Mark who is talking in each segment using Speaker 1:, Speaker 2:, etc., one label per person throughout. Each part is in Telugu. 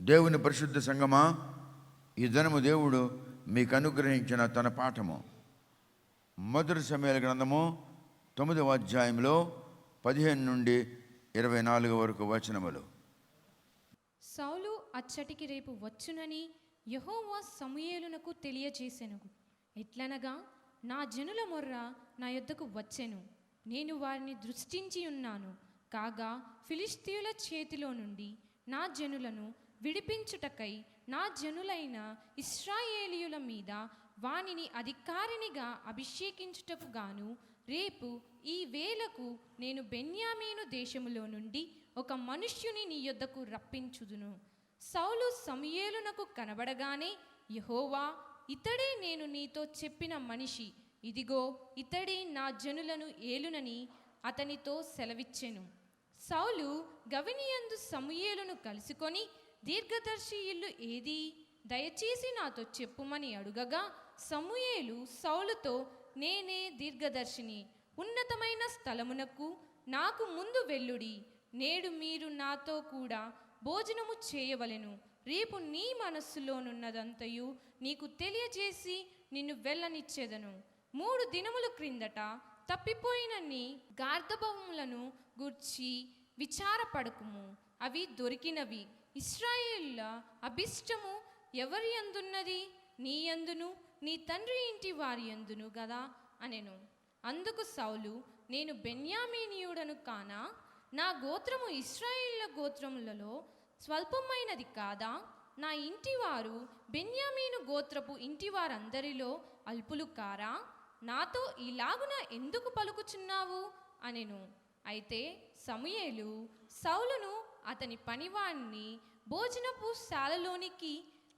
Speaker 1: దేవుని పరిశుద్ధ సంగమా, ఈ దినము దేవుడు మీకు అనుగ్రహించిన తన పాఠము మొదటి సమూయేలు గ్రంథము 9వ అధ్యాయంలో 15 నుండి 24 వరకు వచనములు.
Speaker 2: సౌలు అచ్చటికి రేపు వచ్చునని యెహోవా సమూయేలునకు తెలియజేసెను. ఎట్లనగా, నా జనుల మొర్ర నా యొద్దకు వచ్చెను, నేను వారిని దృష్టించి ఉన్నాను. కాగా ఫిలిష్తీయుల చేతిలో నుండి నా జనులను విడిపించుటకై నా జనులైన ఇశ్రాయేలీయుల మీద వానిని అధికారినిగా అభిషేకించుటకు గాను రేపు ఈ వేళకు నేను బెన్యామీను దేశములో నుండి ఒక మనుష్యుని నీ యొద్దకు రప్పించుదును. సౌలు సమూయేలునకు కనబడగానే, యెహోవా, ఇతడే నేను నీతో చెప్పిన మనిషి, ఇదిగో ఇతడే నా జనులను ఏలునని అతనితో సెలవిచ్చెను. సౌలు గవినియందు సమూయేలును కలుసుకొని, దీర్ఘదర్శి ఇల్లు ఏది? దయచేసి నాతో చెప్పుమని అడుగగా, సమూయేలు సౌలుతో, నేనే దీర్ఘదర్శిని. ఉన్నతమైన స్థలమునకు నాకు ముందు వెళ్ళుడి. నేడు మీరు నాతో కూడా భోజనము చేయవలెను. రేపు నీ మనస్సులోనున్నదంతయు నీకు తెలియజేసి నిన్ను వెళ్ళనిచ్చేదను. 3 దినముల క్రిందట తప్పిపోయిన నీ గార్ధబములను గూర్చి విచారపడకుము, అవి దొరికినవి. ఇశ్రాయేలుల అభిష్టము ఎవరి యందున్నది? నీ యందును నీ తండ్రి ఇంటి వారి యందును గదా అనెను. అందుకు సౌలు, నేను బెన్యామీనీయుడను కానా? నా గోత్రము ఇశ్రాయేలుల గోత్రములలో స్వల్పమైనది కాదా? నా ఇంటివారు బెన్యామీను గోత్రపు ఇంటివారందరిలో అల్పులు కారా? నాతో ఇలాగున ఎందుకు పలుకుచున్నావు అనెను. అయితే సమూయేలు సౌలును అతని పనివాణ్ణి భోజనపు శాలలోనికి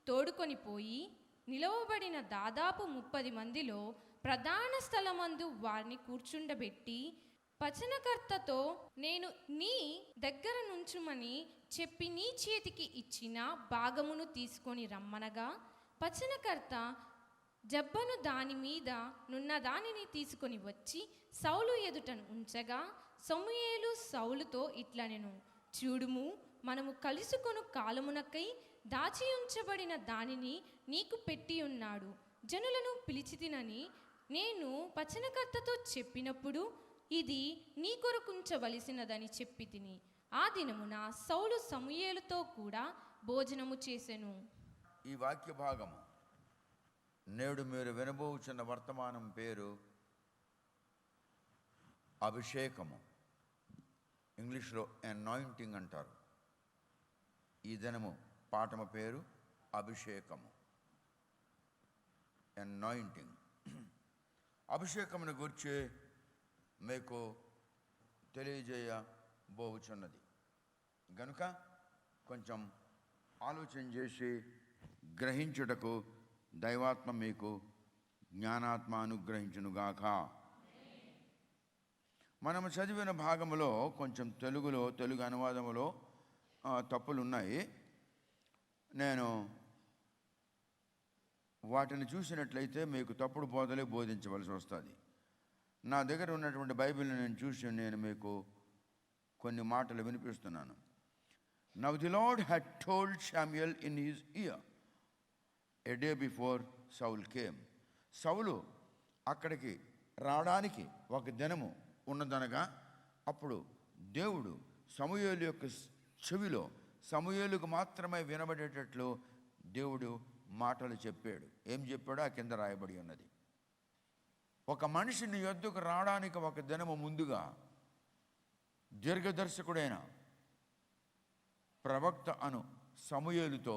Speaker 2: తోడుకొని పోయి, నిలవబడిన దాదాపు 30 మందిలో ప్రధాన స్థలమందు వారిని కూర్చుండబెట్టి, పచనకర్తతో నేను నీ దగ్గర నుంచుమని చెప్పి నీ చేతికి ఇచ్చిన భాగమును తీసుకొని రమ్మనగా, పచనకర్త జబ్బను దాని మీద నున్న దానిని తీసుకొని వచ్చి సౌలు ఎదుట ఉంచగా, సమూయేలు సౌలుతో ఇట్లనెను, చూడుము, మనము కలుసుకొను కాలమునకై దాచి ఉంచబడిన దానిని నీకు పెట్టి ఉన్నాడు. జనులను పిలిచితినని నేను పచనకర్తతో చెప్పినప్పుడు ఇది నీ కొరకుంచవలసినదని చెప్పి తిని. ఆ దినమున సౌలు సమూయేలుతో కూడా భోజనము చేసెను.
Speaker 1: ఈ వాక్య భాగము నేడు మీరు వినబోచున్న వర్తమానం పేరు అభిషేకము. ఇంగ్లీష్లో అనాయింటింగ్ అంటారు. ఈ దినము పాఠము పేరు అభిషేకము, అనాయింటింగ్. అభిషేకమును గురించి మీకు తెలియజేయబోచున్నది గనుక కొంచెం ఆలోచన చేసి గ్రహించుటకు దైవాత్మ మీకు జ్ఞానాత్మ అనుగ్రహించునుగాక. మనము చదివిన భాగములో కొంచెం తెలుగు అనువాదములో తప్పులు ఉన్నాయి. నేను వాటిని చూసినట్లయితే మీకు తప్పుడు బోధలే బోధించవలసి వస్తుంది. నా దగ్గర ఉన్నటువంటి బైబిల్ని నేను మీకు కొన్ని మాటలు వినిపిస్తున్నాను. Now the Lord had told Samuel in his ear a day before Saul came. సౌలు అక్కడికి రావడానికి ఒక దినము ఉన్నదనగా, అప్పుడు దేవుడు సమూయేలు యొక్క చెవిలో సమూయేలుకు మాత్రమే వినబడేటట్లు దేవుడు మాటలు చెప్పాడు. ఏం చెప్పాడో ఆ కింద రాయబడి ఉన్నది. ఒక మనిషిని యొద్దకు రావడానికి ఒక దినము ముందుగా దీర్ఘదర్శకుడైన ప్రవక్త అను సమూయేలుతో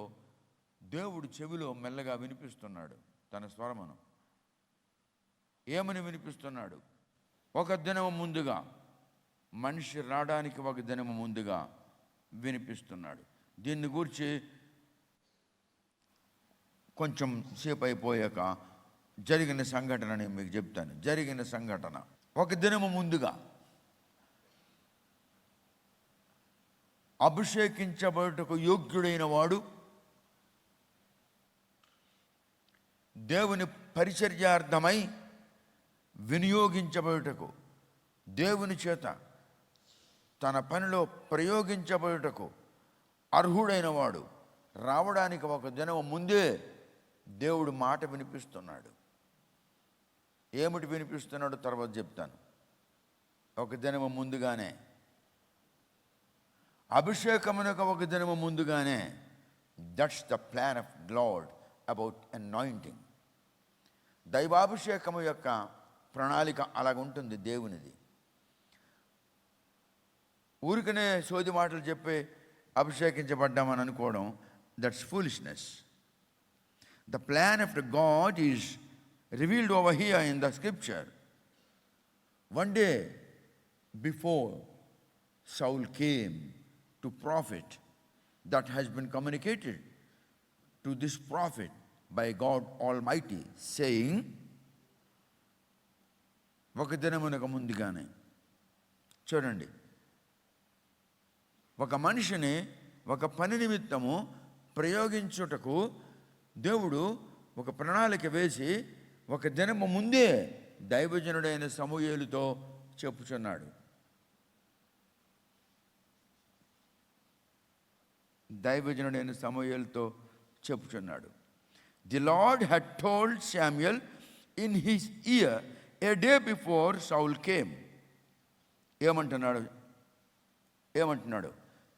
Speaker 1: దేవుడు చెవిలో మెల్లగా వినిపిస్తున్నాడు తన స్వరమును. ఏమని వినిపిస్తున్నాడు? ఒక దినము ముందుగా, మనిషి రావడానికి ఒక దినము ముందుగా వినిపిస్తున్నాడు. దీన్ని గురించి కొంచెం సేపు అయిపోయాక జరిగిన సంఘటన నేను మీకు చెప్తాను. జరిగిన సంఘటన, ఒక దినము ముందుగా అభిషేకించబడుటకు యోగ్యుడైన వాడు, దేవుని పరిచర్యార్థమై వినియోగించబడుటకు, దేవుని చేత తన పనిలో ప్రయోగించబడుటకు అర్హుడైన వాడు, రావడానికి ఒక దినం ముందే దేవుడు మాట వినిపిస్తున్నాడు. ఏమిటి వినిపిస్తున్నాడో తర్వాత చెప్తాను. ఒక దినము ముందుగానే, అభిషేకమునకు ఒక దినము ముందుగానే. That's the plan of God about anointing. దైవాభిషేకము యొక్క ప్రణాళిక అలాగుంటుంది దేవునిది. ఊరికనే సోది మాటలు చెప్పి అభిషేకించబడ్డామని అనుకోవడం, that's foolishness. The plan of the God is revealed over here in the scripture. One day before Saul came to prophet, that has been communicated to this prophet by God Almighty, saying, ఒక దినమునకు ముందుగానే. చూడండి, ఒక మనిషిని ఒక పని నిమిత్తము ప్రయోగించుటకు దేవుడు ఒక ప్రణాళిక వేసి ఒక దినము ముందే దైవజనుడైన సమూయేలుతో చెప్పుచున్నాడు. దైవజనుడైన సమూయేలుతో చెప్పుచున్నాడు. The Lord had told Samuel in his ear a day before Saul came. ఏమంటున్నాడు?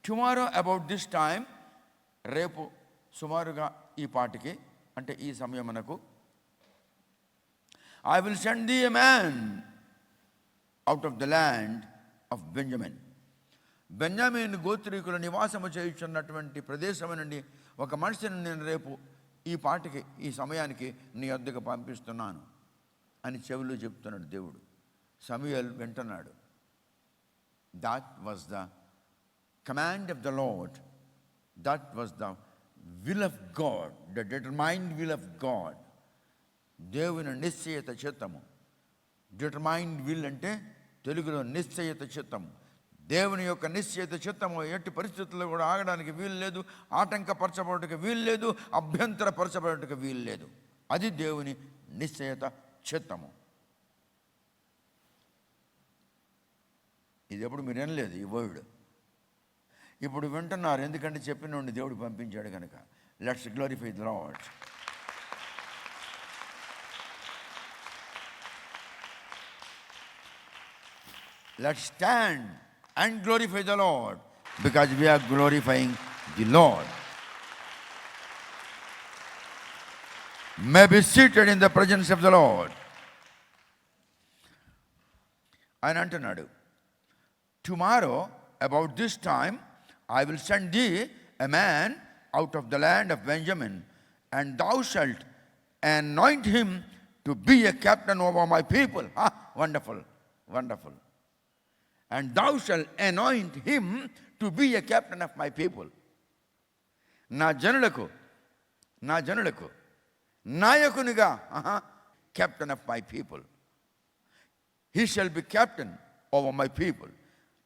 Speaker 1: టుమారో అబౌట్ దిస్ టైమ్, రేపు సుమారుగా ఈ పాటికి, అంటే ఈ సమయమునకు, I will send the a man out of the land of Benjamin. Benjamin గోత్రీకుల నివాసము చేయుచున్నటువంటి ప్రదేశము నుండి ఒక మనిషిని నేను రేపు ఈ పాటికి, ఈ సమయానికి నీ వద్దకు పంపిస్తున్నాను అని చెవులు చెప్తున్నాడు దేవుడు. సమూయేలు వింటున్నాడు. That was the command of the Lord. That was the will of God, the determined will of God. దేవుని నిశ్చయత చిత్తము. డిటర్మైన్డ్ విల్ అంటే తెలుగులో నిశ్చయత చిత్తము. దేవుని యొక్క నిశ్చయత చిత్తము ఎట్టి పరిస్థితుల్లో కూడా ఆగడానికి వీలు లేదు, ఆటంకపరచబడటకు వీలు లేదు, అభ్యంతరపరచబడటకు వీలు లేదు. అది దేవుని నిశ్చయత చిత్తము. ఇది ఎప్పుడు మీరు వినలేదు ఈ వర్డ్, ఇప్పుడు వింటున్నారు. ఎందుకంటే చెప్పిన దేవుడు పంపించాడు కనుక. Let's glorify the lord. Let's stand and glorify the Lord, because we are glorifying the Lord. May be seated in the presence of the Lord. ఆయన అంటున్నాడు, tomorrow about this time I will send the a man out of the land of Benjamin, and thou shalt anoint him to be a captain over my people. Wonderful, wonderful. And thou shalt anoint him to be a captain of my people. నా జనులకు నాయకునిగా, captain of my people. He shall be captain over my people.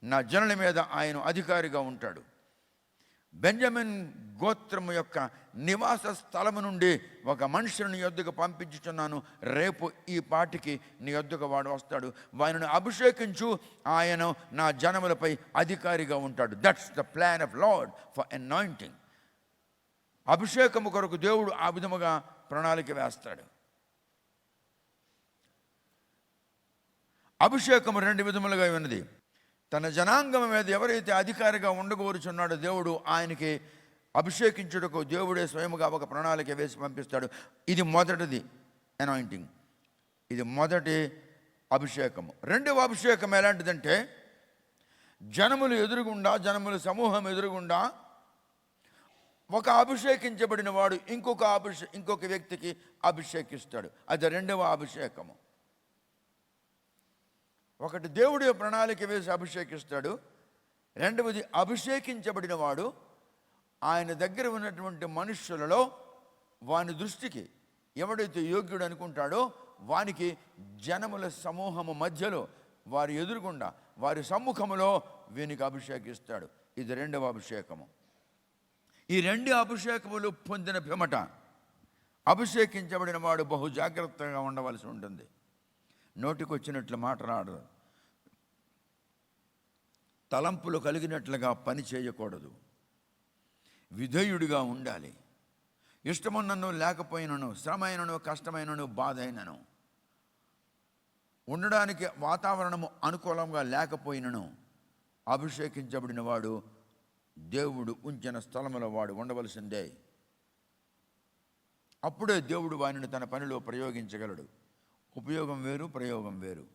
Speaker 1: నా జనుల మీద ఆయన అధికారిగా ఉంటాడు. బెంజమిన్ గోత్రము యొక్క నివాస స్థలము నుండి ఒక మనుషుని నీ యొద్దకు పంపించుచున్నాను. రేపు ఈ పాటికి నీ యొద్దకు వాడు వస్తాడు. వారిని అభిషేకించు, ఆయన నా జనములపై అధికారిగా ఉంటాడు. That's the plan of lord for anointing. అభిషేకము కొరకు దేవుడు ఆ విధముగా ప్రణాళిక వేస్తాడు. అభిషేకము రెండు విధములుగా ఉన్నది. తన జనాంగం మీద ఎవరైతే అధికారిగా ఉండగోరుచున్నాడో దేవుడు ఆయనకి అభిషేకించుటకు దేవుడే స్వయముగా ఒక ప్రణాళిక వేసి పంపిస్తాడు. ఇది మొదటిది అనాయింటింగ్, ఇది మొదటి అభిషేకము. రెండవ అభిషేకం ఎలాంటిదంటే, జనముల సమూహం ఎదురుగుండా ఒక అభిషేకించబడిన వాడు ఇంకొక వ్యక్తికి అభిషేకిస్తాడు. అది రెండవ అభిషేకము. ఒకటి దేవుడి ప్రణాళిక వేసి అభిషేకిస్తాడు. రెండవది అభిషేకించబడిన వాడు ఆయన దగ్గర ఉన్నటువంటి మనుష్యులలో వాని దృష్టికి ఎవడైతే యోగ్యుడు అనుకుంటాడో వానికి జనముల సమూహము మధ్యలో వారి ఎదురుగుండా వారి సమ్ముఖములో వీనికి అభిషేకిస్తాడు. ఇది రెండవ అభిషేకము. ఈ రెండు అభిషేకములు పొందిన పిమ్మట అభిషేకించబడిన వాడు బహు జాగ్రత్తగా ఉండవలసి ఉంటుంది. నోటికొచ్చినట్లు మాట్లాడదు, తలంపులు కలిగినట్లుగా పని చేయకూడదు. విధేయుడిగా ఉండాలి. ఇష్టమున్నను లేకపోయినను, శ్రమ అయినను, కష్టమైనను, బాధ అయినను, ఉండడానికి వాతావరణము అనుకూలంగా లేకపోయినను, అభిషేకించబడిన వాడు దేవుడు ఉంచిన స్థలములో వాడు ఉండవలసిందే. అప్పుడే దేవుడు వానిని తన పనిలో ప్రయోగించగలడు. ఉపయోగం వేరు, ప్రయోగం వేరు.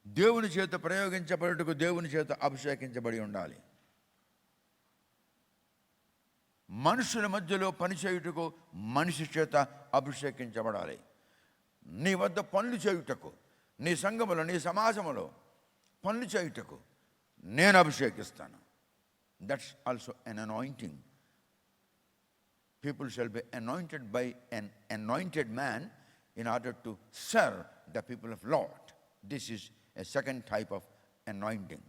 Speaker 1: దేవుని చేత ప్రయోగించబడుటకు దేవుని చేత అభిషేకించబడి ఉండాలి. మనుషుల మధ్యలో పనిచేయుటకు మనిషి చేత అభిషేకించబడాలి. నీ వద్ద పనులు చేయుటకు, నీ సంఘములో, నీ సమాజంలో పనులు చేయుటకు నేను అభిషేకిస్తాను. That's also an anointing. People shall be anointed by an anointed man in order to serve the people of Lord. This is a second type of anointing.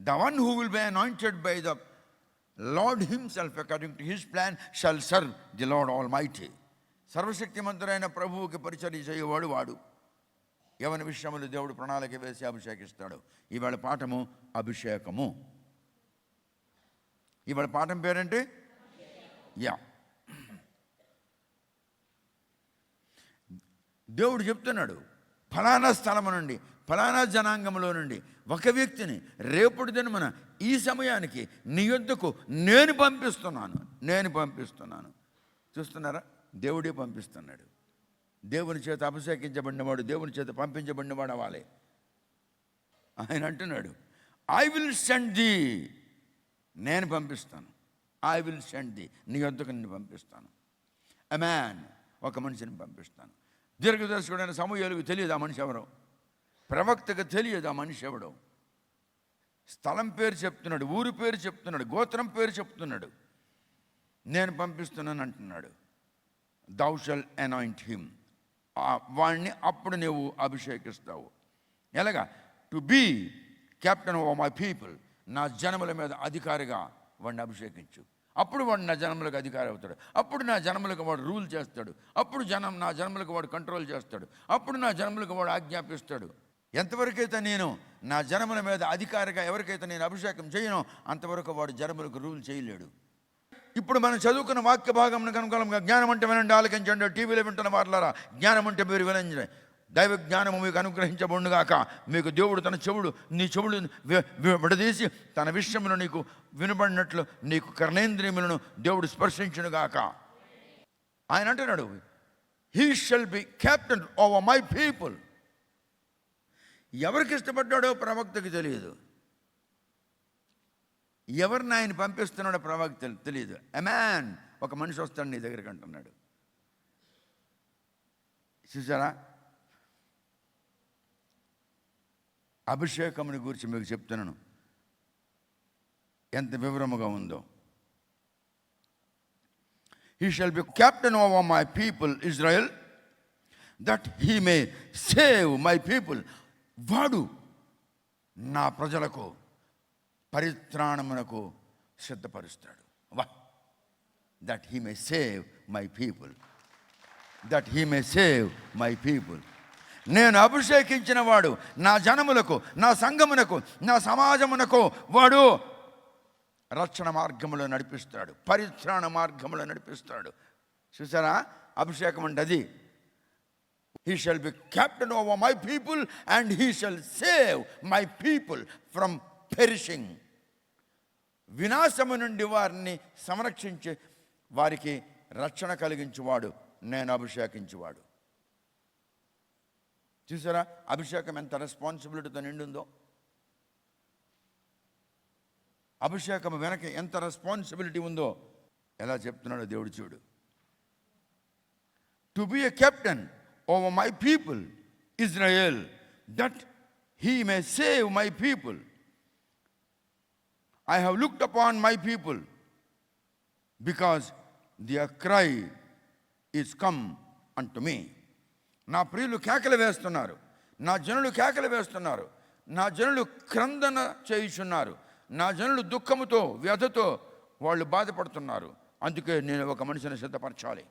Speaker 1: The one who will be anointed by the Lord himself according to his plan shall serve the Lord Almighty. సర్వశక్తిమంతుడైన ప్రభువుకి పరిచర్య చేయవాడు వాడు. ఎవరి విషయములు దేవుడు ప్రణాళిక వేసి అభిషేకిస్తాడు. ఇవాళ పాఠము అభిషేకము. ఇవాళ పాఠం పేరేంటి? దేవుడు చెప్తున్నాడు, ఫలానా స్థలము నుండి, ఫలానా జనాంగంలో నుండి ఒక వ్యక్తిని రేపటి దినమున ఈ సమయానికి నీ యొద్దకు నేను పంపిస్తున్నాను. చూస్తున్నారా? దేవుడే పంపిస్తున్నాడు. దేవుని చేత అభిషేకించబడినవాడు, దేవుని చేత పంపించబడినవాడు అవ్వాలి. ఆయన అంటున్నాడు, ఐ విల్ సెండ్ ది, నేను పంపిస్తాను. ఐ విల్ సెండ్ ది, నీ యొద్దకు నేను పంపిస్తాను. ఎ మ్యాన్, ఒక మనిషిని పంపిస్తాను. దీర్ఘదర్శకుడైన సమూయేలుకు తెలియదు ఆ మనిషి ఎవరో, ప్రవక్తకు తెలియదు ఆ మనిషి ఎవడో. స్థలం పేరు చెప్తున్నాడు, ఊరు పేరు చెప్తున్నాడు, గోత్రం పేరు చెప్తున్నాడు. నేను పంపిస్తున్నాను అంటున్నాడు. thou shall anoint him. వాడిని అప్పుడు నీవు అభిషేకిస్తావు. ఎలాగా? To be captain over my people, నా జనముల మీద అధికారిగా వాడిని అభిషేకించు. అప్పుడు వాడు నా జనములకు అధికారి అవుతాడు. అప్పుడు నా జనములకు వాడు రూల్ చేస్తాడు. అప్పుడు నా జనములకు వాడు కంట్రోల్ చేస్తాడు. అప్పుడు నా జనములకు వాడు ఆజ్ఞాపిస్తాడు. ఎంతవరకైతే నేను నా జనముల మీద అధికారిగా ఎవరికైతే నేను అభిషేకం చేయనో అంతవరకు వాడు జనములకు రూల్ చేయలేడు. ఇప్పుడు మనం చదువుకున్న వాక్య భాగం అనుకూలంగా జ్ఞానం అంటే వినండి, ఆలకించండి. టీవీలో వింటున్న వారులారా, జ్ఞానం అంటే మీరు వినండి. దైవ జ్ఞానము మీకు అనుగ్రహించబడుగాక. మీకు దేవుడు తన నీ చెవుడు విడదీసి తన విషయమును నీకు వినబడినట్లు నీకు కర్ణేంద్రియములను దేవుడు స్పర్శించునుగాక. ఆయన అంటున్నాడు, he shall be captain over my people. ఎవరికి ఇష్టపడ్డాడో ప్రవక్తకి తెలియదు. ఎవరిని ఆయన పంపిస్తున్నాడో ప్రవక్త తెలియదు. ఎ మ్యాన్, ఒక మనిషి వస్తాడు నీ దగ్గరికి అంటున్నాడు. చూసారా? అభిషేకముని గురించి మీకు చెప్తున్నాను ఎంత వివరముగా ఉందో. He shall be captain over my people Israel that he may save my people. వాడు నా ప్రజలకు పరిత్రాణమునకు సిద్ధపరుస్తాడు. వా, that he may save my people, that he may save my people. నేను అభిషేకించిన వాడు నా జనములకు, నా సంఘమునకు, నా సమాజమునకు వాడు రక్షణ మార్గములో నడిపిస్తాడు, పరిత్రాణ మార్గములో నడిపిస్తాడు. చూసారా? అభిషేకం అంటే అది. He shall be captain over my people and he shall save my people from perishing. వినాశము నుండి వారిని సంరక్షించి వారికి రక్షణ కలిగించువాడు నేను అభిషేకించువాడు. చూసారా? అభిషేకం ఎంత రెస్పాన్సిబిలిటీతో నిండుందో. అభిషేకం వెనక ఎంత రెస్పాన్సిబిలిటీ ఉందో ఎలా చెప్తున్నాడో దేవుడు చూడు. To be a captain over my people Israel that he may save my people. I have looked upon my people because their cry is come unto me. నా ప్రియులు కేకలు వేస్తున్నారు, నా జనులు కేకలు వేస్తున్నారు, నా జనులు క్రందన చేయుచున్నారు, నా జనులు దుఃఖముతో వ్యధతో వాళ్ళు బాధపడుతున్నారు. అందుకే నేను ఒక మనిషిని సిద్ధపరచాలి.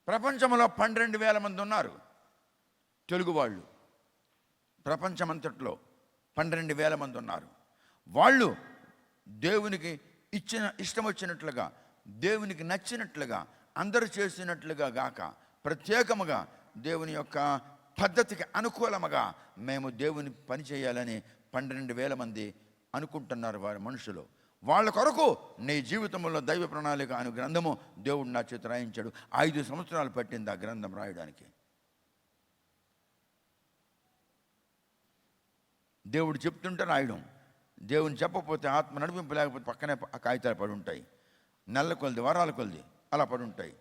Speaker 1: ప్రపంచంలో 12,000 మంది ఉన్నారు తెలుగు వాళ్ళు. ప్రపంచమంతట్లో 12,000 మంది ఉన్నారు. వాళ్ళు దేవునికి ఇష్టం వచ్చినట్లుగా, దేవునికి నచ్చినట్లుగా, అందరూ చేసినట్లుగా గాక, ప్రత్యేకముగా దేవుని యొక్క పద్ధతికి అనుకూలముగా మేము దేవుని పని చేయాలని 12,000 మంది అనుకుంటున్నారు వారి మనుషులు. వాళ్ళ కొరకు నీ జీవితంలో దైవ ప్రణాళిక అనే గ్రంథము దేవుడు నా చేత రాయించాడు. 5 సంవత్సరాలు పట్టింది ఆ గ్రంథం రాయడానికి. దేవుడు చెప్తుంటే రాయడం, దేవుని చెప్పకపోతే, ఆత్మ నడిపింపు లేకపోతే పక్కనే ఆ కాగితాలు పడి ఉంటాయి. నెలల కొలది, వారాల కొలది అలా పడి ఉంటాయి.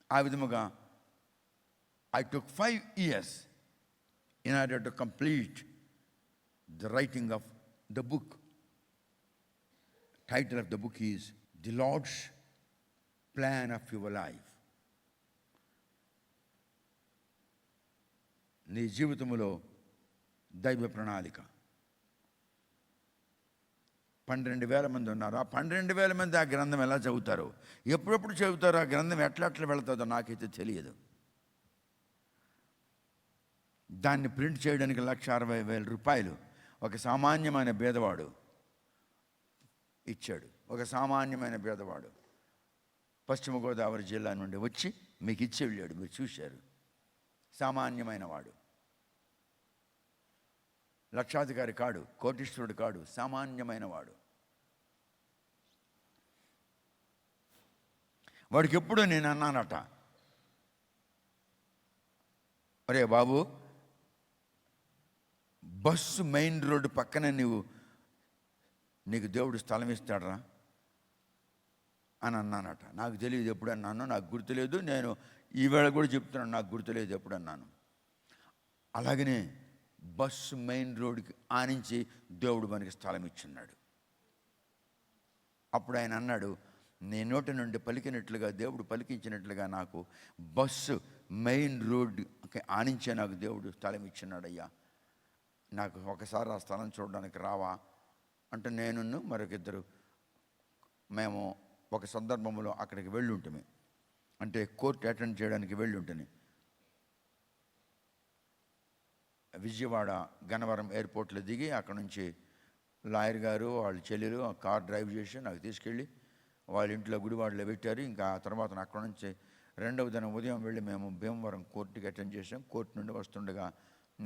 Speaker 1: ఆ విధముగా I took 5 years in order to complete the writing of the book. Title of the book is The Lord's Plan of Your Life. నీ జీవితంలో దైవ ప్రణాళిక. 12,000 మంది ఉన్నారు. ఆ 12,000 మంది ఆ గ్రంథం ఎలా చదువుతారో, ఎప్పుడెప్పుడు చదువుతారో, ఆ గ్రంథం ఎట్లా వెళుతుందో నాకైతే తెలియదు. దాన్ని ప్రింట్ చేయడానికి 1,60,000 రూపాయలు ఒక సామాన్యమైన పేదవాడు ఇచ్చాడు. ఒక సామాన్యమైన పేదవాడు పశ్చిమ గోదావరి జిల్లా నుండి వచ్చి మీకు ఇచ్చి వెళ్ళాడు. మీరు చూశారు. సామాన్యమైన వాడు, లక్షాధికారి కాడు, కోటీశ్వరుడు కాడు, సామాన్యమైన వాడు. వాడికి ఎప్పుడూ నేను అన్నానట, అరే బాబు, బస్సు మెయిన్ రోడ్డు పక్కన నీకు దేవుడు స్థలం ఇస్తాడరా అని అన్నానట. నాకు తెలియదు ఎప్పుడు అన్నాను, నాకు గుర్తులేదు. నేను ఈవేళ కూడా చెప్తున్నాను, నాకు గుర్తులేదు ఎప్పుడు అన్నాను. అలాగనే బస్సు మెయిన్ రోడ్డుకి ఆనించి దేవుడు మనకి స్థలం ఇచ్చున్నాడు. అప్పుడు ఆయన అన్నాడు, నీ నోటి నుండి పలికినట్లుగా, దేవుడు పలికించినట్లుగా నాకు బస్సు మెయిన్ రోడ్డుకి ఆనించే నాకు దేవుడు స్థలం ఇచ్చున్నాడయ్యా. నాకు ఒకసారి ఆ స్థలం చూడడానికి రావా అంటే, నేను మరొకిద్దరు మేము ఒక సందర్భంలో అక్కడికి వెళ్ళి ఉంటుంది, అంటే కోర్టు అటెండ్ చేయడానికి వెళ్ళి ఉంటుంది. విజయవాడ గన్నవరం ఎయిర్పోర్ట్లో దిగి అక్కడ నుంచి లాయర్ గారు వాళ్ళ చెల్లెలు కార్ డ్రైవ్ చేసి నాకు తీసుకెళ్ళి వాళ్ళ ఇంట్లో గుడివాడలో పెట్టారు. ఇంకా ఆ తర్వాత అక్కడ నుంచి 2వ దినం ఉదయం వెళ్ళి మేము భీమవరం కోర్టుకి అటెండ్ చేసాం. కోర్టు నుండి వస్తుండగా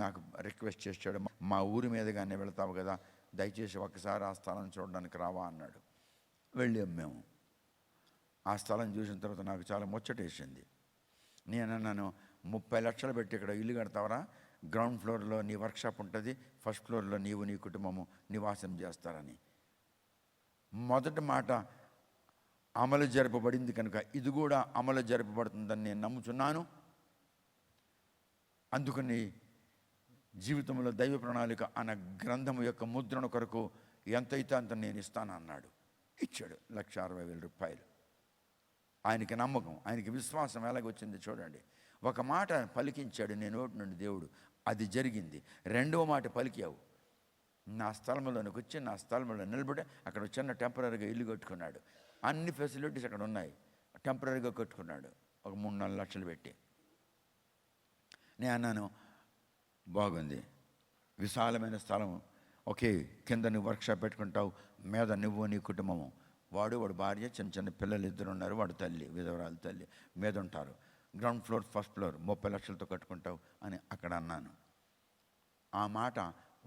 Speaker 1: నాకు రిక్వెస్ట్ చేశాడు, మా ఊరి మీదుగానే వెళతావు కదా, దయచేసి ఒక్కసారి ఆ స్థలం చూడడానికి రావా అన్నాడు. వెళ్ళాం మేము. ఆ స్థలం చూసిన తర్వాత నాకు చాలా ముచ్చటేసింది. నేను అన్నాను, 30 లక్షలు పెట్టి ఇక్కడ ఇల్లు కడతావరా? గ్రౌండ్ ఫ్లోర్లో నీ వర్క్షాప్ ఉంటుంది, ఫస్ట్ ఫ్లోర్లో నీవు నీ కుటుంబము నివాసం చేస్తారని. మొదటి మాట అమలు జరపబడింది కనుక ఇది కూడా అమలు జరపబడుతుందని నేను నమ్ముచున్నాను. అందుకని జీవితంలో దైవ ప్రణాళిక అన్న గ్రంథం యొక్క ముద్రణ కొరకు ఎంతైతే అంత నేను ఇస్తాను అన్నాడు. ఇచ్చాడు 1,60,000 రూపాయలు. ఆయనకి నమ్మకం, ఆయనకి విశ్వాసం ఎలాగొచ్చింది చూడండి. ఒక మాట పలికించాడు నీ నోటి నుండి దేవుడు, అది జరిగింది. 2వ మాట పలికావు, నా స్థలంలోనికి వచ్చి నా స్థలంలో నిలబడి అక్కడ చిన్న టెంపరీగా ఇల్లు కట్టుకున్నాడు. అన్ని ఫెసిలిటీస్ అక్కడ ఉన్నాయి. టెంపరీగా కట్టుకున్నాడు ఒక 3-4 లక్షలు పెట్టి. నేను అన్నాను, బాగుంది, విశాలమైన స్థలం, ఓకే, కింద నువ్వు వర్క్షాప్ పెట్టుకుంటావు, మీద నువ్వు నీ కుటుంబము, వాడు భార్య, చిన్న పిల్లలు 2 ఉన్నారు, వాడు తల్లి, విధవరాలు తల్లి మీద ఉంటారు. గ్రౌండ్ ఫ్లోర్ ఫస్ట్ ఫ్లోర్ 30 లక్షలతో కట్టుకుంటావు అని అక్కడ అన్నాను. ఆ మాట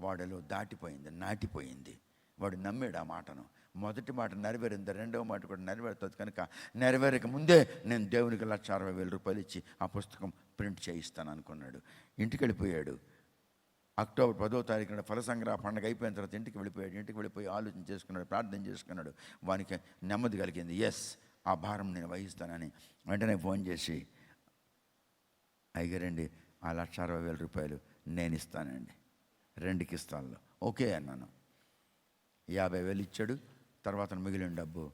Speaker 1: వాడిలో దాటిపోయింది, నాటిపోయింది. వాడు నమ్మాడు ఆ మాటను. మొదటి మాట నెరవేరింది, 2వ మాట కూడా నెరవేరుతుంది కనుక నెరవేరక ముందే నేను దేవునికి 1,60,000 రూపాయలు ఇచ్చి ఆ పుస్తకం ప్రింట్ చేయిస్తాను అనుకున్నాడు. ఇంటికి వెళ్ళిపోయాడు. అక్టోబర్ 10వ తారీఖున ఫల సంగ్రహ పండుగ అయిపోయిన తర్వాత ఇంటికి వెళ్ళిపోయాడు. ఇంటికి వెళ్ళిపోయి ఆలోచన చేసుకున్నాడు, ప్రార్థన చేసుకున్నాడు. వానికి నెమ్మది కలిగింది. ఎస్, ఆ భారం నేను వహిస్తానని వెంటనే ఫోన్ చేసి, అయ్యారండి, ఆ 1,60,000 రూపాయలు నేను ఇస్తానండి, 2 కిస్తాల్లో ఓకే అన్నాను. 50,000 ఇచ్చాడు. తర్వాత మిగిలిన డబ్బు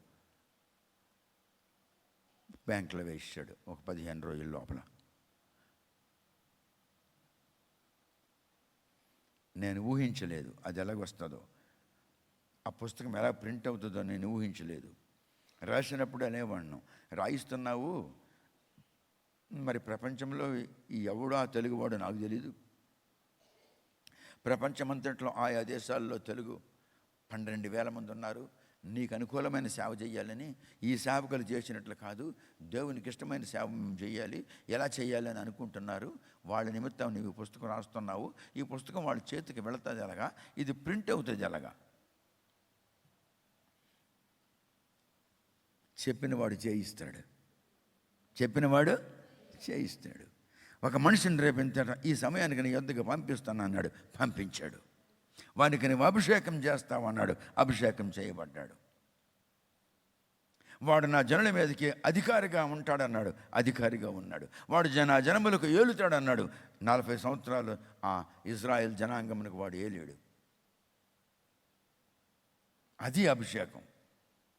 Speaker 1: బ్యాంకులో వేసాడు ఒక 15 రోజుల లోపల. నేను ఊహించలేదు అది ఎలాగొస్తుందో, ఆ పుస్తకం ఎలా ప్రింట్ అవుతుందో నేను ఊహించలేదు. రాసినప్పుడు అనేవాడిను, రాయిస్తున్నావు, మరి ప్రపంచంలో ఎవడో ఆ తెలుగువాడు నాకు తెలీదు. ప్రపంచమంతట్లో ఆయా దేశాల్లో తెలుగు 12,000 మంది ఉన్నారు. నీకు అనుకూలమైన సేవ చేయాలని ఈ సేవకులు చేసినట్లు కాదు, దేవునికి ఇష్టమైన సేవ చేయాలి. ఎలా చేయాలి అని అనుకుంటున్నారు. వాళ్ళ నిమిత్తం నీవు పుస్తకం రాస్తున్నావు. ఈ పుస్తకం వాళ్ళ చేతికి వెళుతుంది ఎలాగా, ఇది ప్రింట్ అవుతుంది ఎలాగా. చెప్పినవాడు చేయిస్తాడు, చెప్పినవాడు చేయిస్తాడు. ఒక మనిషిని రేపించాడు, ఈ సమయానికి నీ యొద్దకు పంపిస్తాను అన్నాడు, పంపించాడు. వానికి నువ్వు అభిషేకం చేస్తావు అన్నాడు, అభిషేకం చేయబడ్డాడు. వాడు నా జనుల మీదకి అధికారిగా ఉంటాడన్నాడు, అధికారిగా ఉన్నాడు. వాడు జనములకు ఏలుతాడన్నాడు. 40 సంవత్సరాలు ఆ ఇజ్రాయెల్ జనాంగమునకు వాడు ఏలాడు. అది అభిషేకం.